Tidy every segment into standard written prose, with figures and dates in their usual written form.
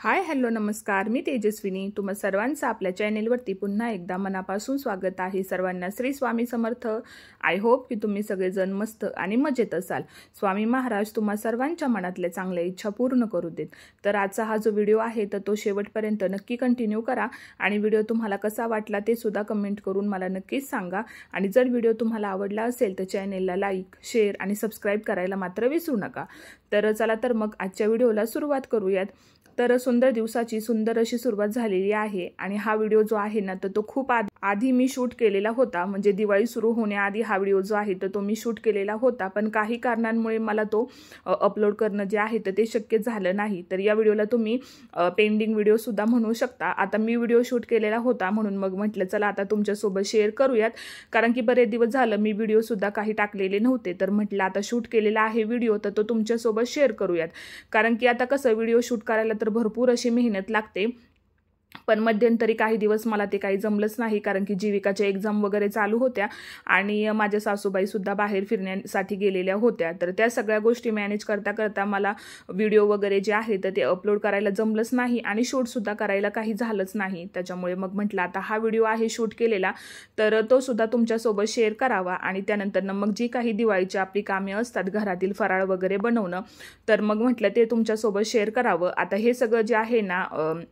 Hi hello नमस्कार, मी तेजस्विनी तुम्हा सर्वांचं आपल्या चॅनेलवरती पुन्हा एकदा मनापासून स्वागत आहे। सर्वांना श्री स्वामी समर्थ। आय होप की तुम्ही सगळेजण मस्त आणि मजेत असाल। स्वामी महाराज तुम्हा सर्वांच्या मनातल्या चांगल्या इच्छा पूर्ण करू देत। तर आजचा हा जो व्हिडिओ आहे तर तो शेवटपर्यंत नक्की कंटिन्यू करा आणि व्हिडिओ तुम्हाला कसा वाटला ते सुद्धा कमेंट करून मला नक्कीच सांगा। आणि जर व्हिडिओ तुम्हाला आवडला असेल तर चॅनेलला लाईक, शेअर आणि सबस्क्राइब करायला मात्र विसरू नका। तर चला तर मग आजच्या व्हिडिओला सुरुवात करूयात। तर सुंदर दिवसाची सुंदर अशी सुरुवात झालेली आहे आणि हा व्हिडिओ जो आहे ना तर तो खूप आधी मी शूट केलेला होता। म्हणजे दिवाळी सुरू होण्याआधी हा व्हिडिओ जो आहे तर तो मी शूट केलेला होता, पण काही कारणांमुळे मला तो अपलोड करणं जे आहे तर ते शक्य झालं नाही। तर या व्हिडिओला तुम्ही पेंडिंग व्हिडिओ सुद्धा म्हणू शकता। आता मी व्हिडिओ शूट केलेला होता म्हणून मग म्हटलं चला आता तुमच्यासोबत शेअर करूयात, कारण की बरेच दिवस झालं मी व्हिडिओ सुद्धा काही टाकलेले नव्हते। तर म्हटलं आता शूट केलेला आहे व्हिडिओ तर तो तुमच्यासोबत शेअर करूयात, कारण की आता कसं व्हिडिओ शूट करायला तर भरपूर अशी मेहनत लागते। पण मध्यंतरी काही दिवस मला ते काही जमलंच नाही, कारण की जीविकाच्या एक्झाम वगैरे चालू होत्या आणि माझ्या सासूबाई सुद्धा बाहेर फिरण्यासाठी गेलेल्या होत्या। तर त्या सगळ्या गोष्टी मॅनेज करता करता मला व्हिडिओ वगैरे जे आहे तर ते अपलोड करायला जमलंच नाही आणि शूट सुद्धा करायला काही झालंच नाही। त्याच्यामुळे मग म्हटलं आता हा व्हिडिओ आहे शूट केलेला तर तो सुद्धा तुमच्यासोबत शेअर करावा। आणि त्यानंतर मग जी काही दिवाळीची आपली कामे असतात घरातील फराळ वगैरे बनवणं, तर मग म्हटलं ते तुमच्यासोबत शेअर करावं। आता हे सगळं जे आहे ना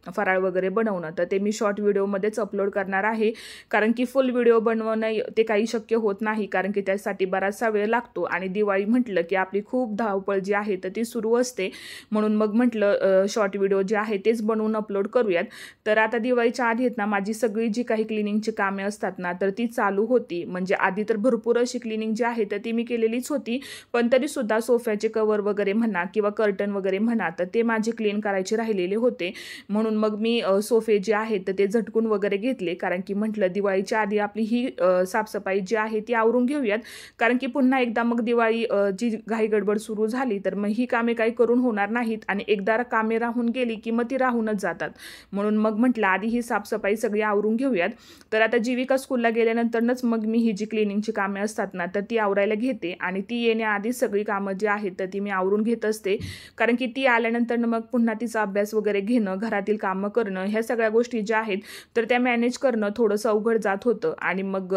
फराळ वगैरे बनवणं तर ते मी शॉर्ट व्हिडिओमध्येच अपलोड करणार आहे, कारण की फुल व्हिडिओ बनवणं ते काही शक्य होत नाही, कारण की त्यासाठी बराचसा वेळ लागतो आणि दिवाळी म्हटलं की आपली खूप धावपळ जी आहे तर ती सुरू असते। म्हणून मग म्हटलं शॉर्ट व्हिडिओ जे आहे तेच बनवून अपलोड करूयात। तर आता दिवाळीच्या आधी ना माझी सगळी जी काही क्लिनिंगची कामे असतात ना तर ती चालू होती। म्हणजे आधी तर भरपूर अशी क्लिनिंग जी आहे तर ती मी केलेलीच होती, पण तरी सुद्धा सोफ्याचे कवर वगैरे म्हणा किंवा कर्टन वगैरे म्हणा तर ते माझे क्लीन करायचे राहिलेले होते। म्हणून मग मी सोफे जे आहे तर ते झटकून वगैरे घेतले, कारण की म्हटलं दिवाळीच्या आधी आपली ही साफसफाई जी आहे ती आवरून घेऊयात, कारण की पुन्हा एकदा मग दिवाळी जी घाई गडबड सुरू झाली तर मग ही कामे काही करून होणार नाहीत आणि एकदा कामे राहून गेली की मग ती राहूनच जातात। म्हणून मग म्हटलं आधी ही साफसफाई सगळी आवरून घेऊयात। तर आता जीविका स्कूलला गेल्यानंतरच मग मी ही जी क्लिनिंगची कामे असतात ना तर ती आवरायला घेते आणि ती येण्याआधी सगळी कामं जी आहेत तर ती मी आवरून घेत असते, कारण की ती आल्यानंतर मग पुन्हा तिचा अभ्यास वगैरे घेणं, घरातील कामं करणं, ह्या सगळ्या गोष्टी ज्या आहेत तर त्या मॅनेज करणं थोडंसं अवघड जात होतं। आणि मग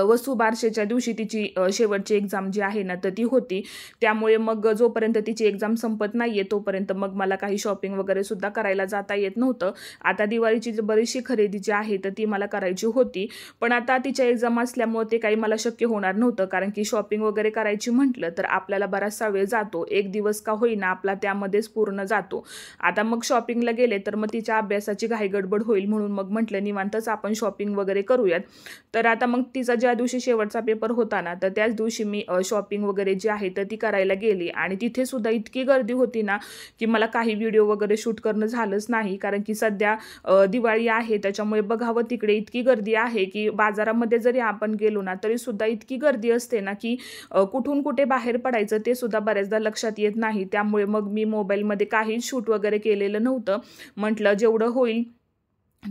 वसुबारसेच्या दिवशी तिची शेवटची एक्झाम जी आहे ना तर ती होती, त्यामुळे मग जोपर्यंत तिची एक्झाम संपत नाहीये तोपर्यंत मग मला काही शॉपिंग वगैरे सुद्धा करायला जाता येत नव्हतं। आता दिवाळीची बरीचशी खरेदी जी आहे तर ती मला करायची होती, पण आता तिच्या एक्झाम असल्यामुळे ते काही मला शक्य होणार नव्हतं, कारण की शॉपिंग वगैरे करायची म्हटलं तर आपल्याला बराचसा वेळ जातो, एक दिवस का होईना आपला त्यामध्येच पूर्ण जातो। आता मग शॉपिंगला गेले तर मग तिच्या अभ्यासाची घाई गडबड होईल, म्हणून मग म्हटलं निवांतच आपण शॉपिंग वगैरे करूयात। तर आता मग तिचा ज्या दिवशी शेवटचा पेपर होता ना तर त्याच दिवशी मी शॉपिंग वगैरे जी आहे तर ती करायला गेली आणि तिथे सुद्धा इतकी गर्दी होती ना की मला काही व्हिडिओ वगैरे शूट करणं झालंच नाही, कारण की सध्या दिवाळी आहे त्याच्यामुळे बघावं तिकडे इतकी गर्दी आहे की बाजारामध्ये जरी आपण गेलो ना तरी सुद्धा इतकी गर्दी असते ना की कुठून कुठे बाहेर पडायचं ते सुद्धा बऱ्याचदा लक्षात येत नाही। त्यामुळे मग मी मोबाईलमध्ये काही शूट वगैरे केलेलं नव्हतं। म्हटलं जेवढं होईल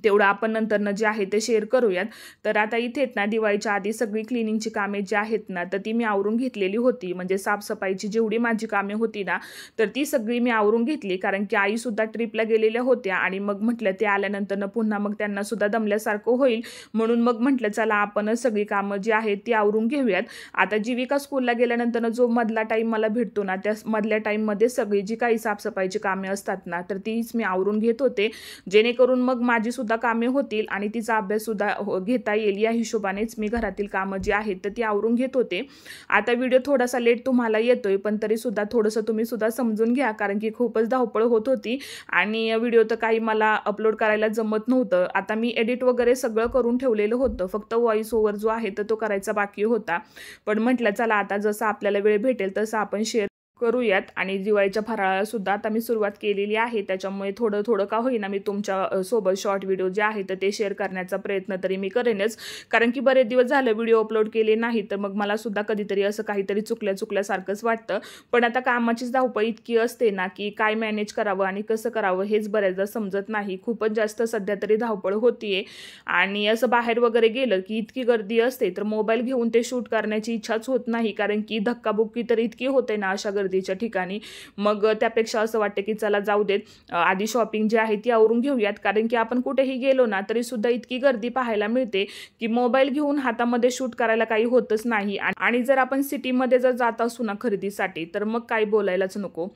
तेवढं आपण नंतरनं जे आहे ते शेअर करूयात। तर आता इथेच ना दिवाळीच्या आधी सगळी क्लिनिंगची कामे जी आहेत ना तर ती मी आवरून घेतलेली होती। म्हणजे साफसफाईची जेवढी माझी कामे होती ना तर ती सगळी मी आवरून घेतली, कारण की आई सुद्धा ट्रिपला गेलेल्या होत्या आणि मग म्हटलं ते आल्यानंतरनं पुन्हा मग त्यांना सुद्धा दमल्यासारखं होईल, म्हणून मग म्हटलं चला आपणच सगळी कामं जी आहेत ती आवरून घेऊयात। आता जीविका स्कूलला गेल्यानंतरनं जो मधला टाईम मला भेटतो ना त्या मधल्या टाईममध्ये सगळी जी काही साफसफाईची कामे असतात ना तर तीच मी आवरून घेत होते, जेणेकरून मग माझी सुद्धा कामे होतील आणि तिचा अभ्यास सुद्धा घेता येईल या हिशोबानेच मी घरातील कामं जी आहेत तर ती आवरून घेत होते। आता व्हिडिओ थोडासा लेट तुम्हाला येतोय, पण तरी सुद्धा थोडंसं तुम्ही सुद्धा समजून घ्या, कारण की खूपच धावपळ होत होती आणि व्हिडिओ तर काही मला अपलोड करायला जमत नव्हतं। आता मी एडिट वगैरे सगळं करून ठेवलेलं होतं, फक्त व्हॉइस ओव्हर जो आहे तर तो करायचा बाकी होता। पण म्हटलं चला आता जसं आपल्याला वेळ भेटेल तसं आपण शेअर करूयात। आणि दिवाळीच्या फराळाला सुद्धा आता मी सुरुवात केलेली आहे, त्याच्यामुळे थोडं थोडं का होईना मी तुमच्या सोबत शॉर्ट व्हिडिओ जे आहे तर ते शेअर करण्याचा प्रयत्न तरी मी करेनच, कारण की बरेच दिवस झालं व्हिडिओ अपलोड केले नाही तर मग मला सुद्धा कधीतरी असं काहीतरी चुकल्यासारखंच वाटतं। पण आता कामाचीच धावपळ इतकी असते ना की काय मॅनेज करावं आणि कसं करावं हेच बऱ्याचदा समजत नाही। खूपच जास्त सध्या तरी धावपळ होतीये आणि असं बाहेर वगैरे गेलं की इतकी गर्दी असते तर मोबाईल घेऊन ते शूट करण्याची इच्छाच होत नाही, कारण की धक्काबुक्की तर इतकी होते ना अशा गर्दीच्या ठिकाणी. मग त्यापेक्षा असं वाटतं की चला जाऊ देत, आधी शॉपिंग जी आहे ती आवरून घेऊयात, कारण की आपण कुठेही गेलो ना तरी सुद्धा इतकी गर्दी पाहायला मिळते की मोबाईल घेऊन हातामध्ये शूट करायला काही होतच नाही. आणि जर आपण सिटीमध्ये जर जात असू ना खरेदीसाठी तर मग काही बोलायलाच नको.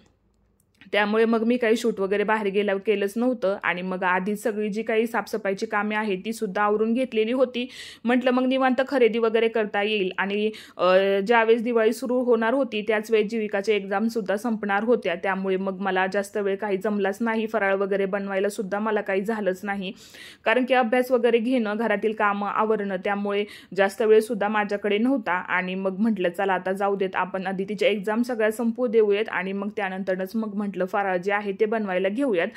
त्यामुळे मग मी काही शूट वगैरे बाहेर गेल्यावर केलंच नव्हतं. आणि मग आधी सगळी जी काही साफसफाईची कामे आहेत ती सुद्धा आवरून घेतलेली होती. म्हटलं मग निवांत खरेदी वगैरे करता येईल. आणि ज्यावेळेस दिवाळी सुरू होणार होती त्याच वेळेस जीविकाचे एक्झाम सुद्धा संपणार होत्या, त्यामुळे मग मला जास्त वेळ काही जमलाच नाही. फराळ वगैरे बनवायला सुद्धा मला काही झालंच नाही, कारण की अभ्यास वगैरे घेणं, घरातील कामं आवरणं, त्यामुळे जास्त वेळ सुद्धा माझ्याकडे नव्हता. आणि मग म्हटलं चला आता जाऊ देत, आपण आधी तिचे एक्झाम सगळ्या संपू देऊयात आणि मग त्यानंतरच मग म्हटलं फराळ जे आहे ते बनवायला घेऊयात.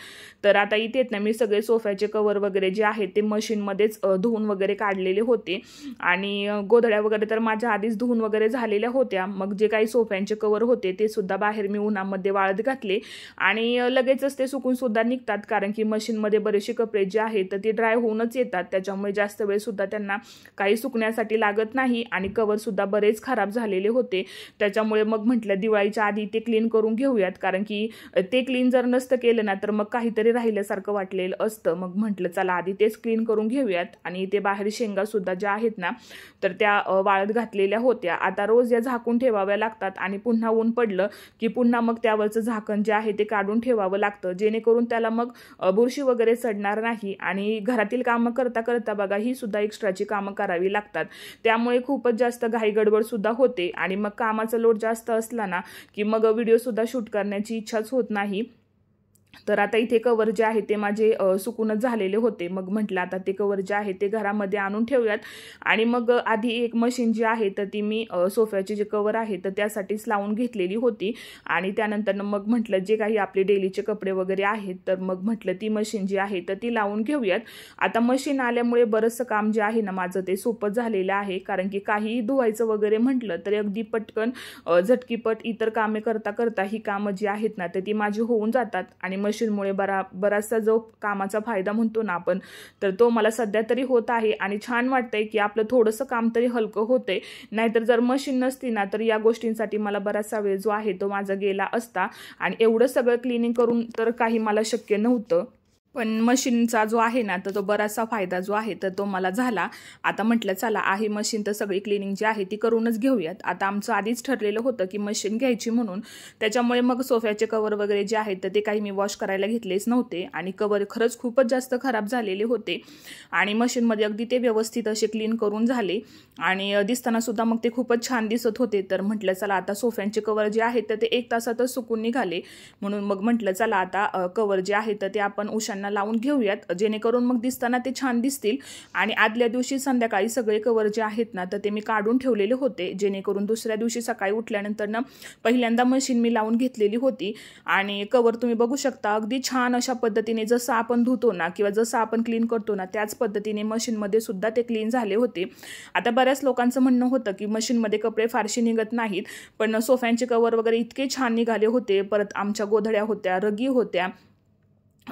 तर आता इथे ना मी सगळे सोफ्याचे कवर वगैरे जे आहेत ते मशीनमध्येच धुवून वगैरे काढलेले होते. आणि गोधड्या वगैरे तर माझ्या आधीच धुवून वगैरे झालेल्या होत्या. मग जे काही सोफ्यांचे कवर होते ते सुद्धा बाहेर मी उन्हामध्ये वाळत घातले आणि लगेचच ते सुकून सुद्धा निघतात, कारण की मशीनमध्ये बरेचसे कपडे जे आहेत तर ते ड्राय होऊनच येतात. त्याच्यामुळे जास्त वेळ सुद्धा त्यांना काही सुकण्यासाठी लागत नाही. आणि कवर सुद्धा बरेच खराब झालेले होते, त्याच्यामुळे मग म्हटलं दिवाळीच्या आधी ते क्लीन करून घेऊयात, कारण की ते क्लीन जर नसतं केलं ना तर मग काहीतरी राहिल्यासारखं वाटलेलं असतं. मग म्हटलं चला आधी तेच क्लीन करून घेऊयात. आणि ते बाहेर शेंगा सुद्धा ज्या आहेत ना तर त्या वाळत घातलेल्या होत्या. आता रोज या झाकून ठेवाव्या लागतात आणि पुन्हा ऊन पडलं की पुन्हा मग त्यावरचं झाकण जे आहे ते काढून ठेवावं लागतं, जेणेकरून त्याला मग बुरशी वगैरे चढणार नाही. आणि घरातील कामं करता करता बघा ही सुद्धा एक्स्ट्राची कामं करावी लागतात, त्यामुळे खूपच जास्त घाई गडबड सुद्धा होते. आणि मग कामाचा लोड जास्त असला ना की मग व्हिडिओ सुद्धा शूट करण्याची इच्छाच होत नाही. तर आता इथे कवर जे आहे ते माझे सुकूनच झालेले होते. मग म्हटलं आता ते कवर जे आहे ते घरामध्ये आणून ठेवूयात. आणि मग आधी एक मशीन जी आहे तर ती मी सोफ्याचे जे कवर आहे तर त्यासाठीच लावून घेतलेली होती. आणि त्यानंतर मग म्हटलं जे काही आपले डेलीचे कपडे वगैरे आहेत तर मग म्हटलं ती मशीन जी आहे तर ती लावून घेऊयात. आता मशीन आल्यामुळे बरंचसं काम जे आहे ना माझं ते सोपं झालेलं आहे, कारण की काही धुवायचं वगैरे म्हटलं तर अगदी पटकन झटकीपट इतर कामे करता करता ही कामं जी आहेत ना तर ती माझी होऊन जातात. आणि मशीनमुळे बराचसा जो कामाचा फायदा म्हणतो ना आपण तर तो मला सध्या तरी होत आहे. आणि छान वाटतंय की आपलं थोडंसं काम तरी हलकं होतंय, नाहीतर जर मशीन नसती ना तर या गोष्टींसाठी मला बराचसा वेळ जो आहे तो माझा गेला असता. आणि एवढं सगळं क्लिनिंग करून तर काही मला शक्य नव्हतं, पण मशीनचा जो आहे ना तर तो बराचसा फायदा जो आहे तर तो मला झाला. आता म्हटलं चला आहे मशीन तर सगळी क्लिनिंग जी आहे ती करूनच घेऊयात. आता आमचं आधीच ठरलेलं होतं की मशीन घ्यायची म्हणून, त्याच्यामुळे मग सोफ्याचे कवर वगैरे जे आहेत तर ते काही मी वॉश करायला घेतलेच नव्हते. आणि कवर खरंच खूपच जास्त खराब झालेले होते आणि मशीनमध्ये अगदी ते व्यवस्थित असे क्लीन करून झाले. आणि दिसताना सुद्धा मग ते खूपच छान दिसत होते. तर म्हटलं चला आता सोफ्यांचे कवर जे आहेत तर ते 1 तासातच सुकून निघाले, म्हणून मग म्हटलं चला आता कवर जे आहेत तर ते आपण उशांना लावून घेऊयात, जेणेकरून मग दिसताना ते छान दिसतील. आणि आदल्या दिवशी संध्याकाळी सगळे कवर जे आहेत ना तर ते मी काढून ठेवलेले होते, जेणेकरून दुसऱ्या दिवशी सकाळी उठल्यानंतर ना पहिल्यांदा मशीन मी लावून घेतलेली होती. आणि कवर तुम्ही बघू शकता अगदी छान अशा पद्धतीने जसं आपण धुतो ना किंवा जसं आपण क्लीन करतो ना त्याच पद्धतीने मशीनमध्ये सुद्धा ते क्लीन झाले होते. आता बऱ्याच लोकांचं म्हणणं होतं की मशीनमध्ये कपडे फारसे निघत नाहीत, पण सोफ्यांचे कवर वगैरे इतके छान निघाले होते. परत आमच्या गोधड्या होत्या, रगी होत्या,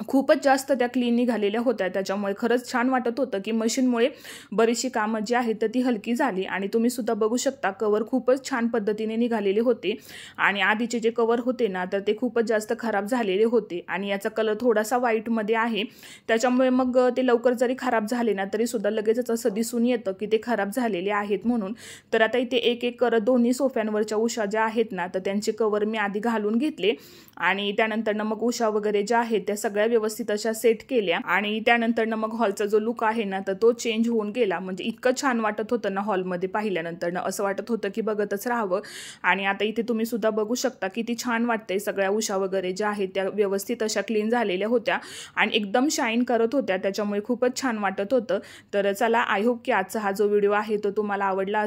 खूपच जास्त त्या क्लीन निघालेल्या होत्या. त्याच्यामुळे खरंच छान वाटत होतं की मशीनमुळे बरीचशी कामं जी आहेत तर ती हलकी झाली. आणि तुम्ही सुद्धा बघू शकता कवर खूपच छान पद्धतीने निघालेले होते. आणि आधीचे जे कवर होते ना तर ते खूपच जास्त खराब झालेले होते. आणि याचा कलर थोडासा व्हाईटमध्ये आहे, त्याच्यामुळे मग ते लवकर जरी खराब झाले ना तरी सुद्धा लगेचच असं दिसून येतं की ते खराब झालेले आहेत म्हणून. तर आता इथे एक एक करत दोन्ही सोफ्यांवरच्या उशा ज्या आहेत ना तर त्यांचे कवर मी आधी घालून घेतले. आणि त्यानंतर मग उशा वगैरे ज्या आहेत त्या सगळ्या व्यवस्थित अशा सेट केल्या. आणि त्यानंतर मग हॉलचा जो लुक आहे ना तर तो चेंज होऊन गेला. म्हणजे इतकं छान वाटत होतं ना हॉलमध्ये पाहिल्यानंतर असं वाटत होतं की बघतच राहावं. आणि आता इथे तुम्ही सुद्धा बघू शकता किती छान वाटतंय. सगळ्या उशा वगैरे ज्या आहेत त्या व्यवस्थित अशा क्लीन झालेल्या होत्या आणि एकदम शाईन करत होत्या, त्याच्यामुळे खूपच छान वाटत होतं. तर चला, आय होप की आजचा हा जो व्हिडिओ आहे तो तुम्हाला आवडला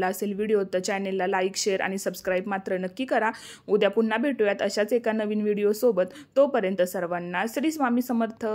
असेल व्हिडिओ तर चॅनेलला लाईक, शेअर आणि सबस्क्राईब मात्र नक्की करा. उद्या पुन्हा भेटूयात अशाच एका नवीन व्हिडिओ सोबत. तोपर्यंत सर्वांना श्री स्वामी समर्थ.